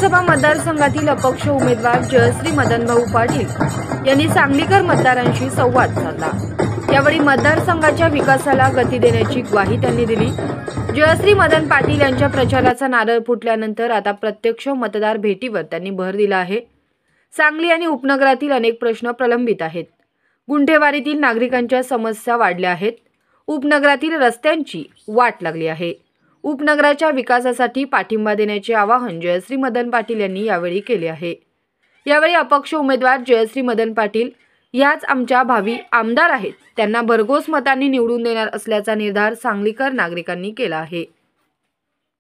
विधानसभा मतदारसंघातील अपक्ष उमेदवार जयश्री मदनभाऊ पाटील यांनी सांगलीकर मतदारांशी संवाद साधला। यावेळी मतदारसंघाच्या विकासाला गती देण्याची ग्वाही त्यांनी दिली। जयश्री मदन पाटील यांच्या प्रचाराचा नारळ फुटल्यानंतर आता प्रत्यक्ष मतदार भेटीवर त्यांनी भर दिला आहे। सांगली आणि उपनगरातील अनेक प्रश्न प्रलंबित आहेत। गुंठेवारीतील नागरिकांच्या समस्या वाढल्या आहेत। उपनगरातील रस्त्यांची वाट लागली आहे। उपनगराच्या विकासासाठी पाठिंबा देण्याचे आवाहन जयश्री मदन पाटील यांनी यावेळी केले आहे। यावेळी अपक्ष उमेदवार जयश्री मदन पाटील याच आमच्या भावी आमदार आहेत, त्यांना भरघोस मतांनी निवडून देणार असल्याचा निर्धार सांगलीकर नागरिकांनी केला आहे।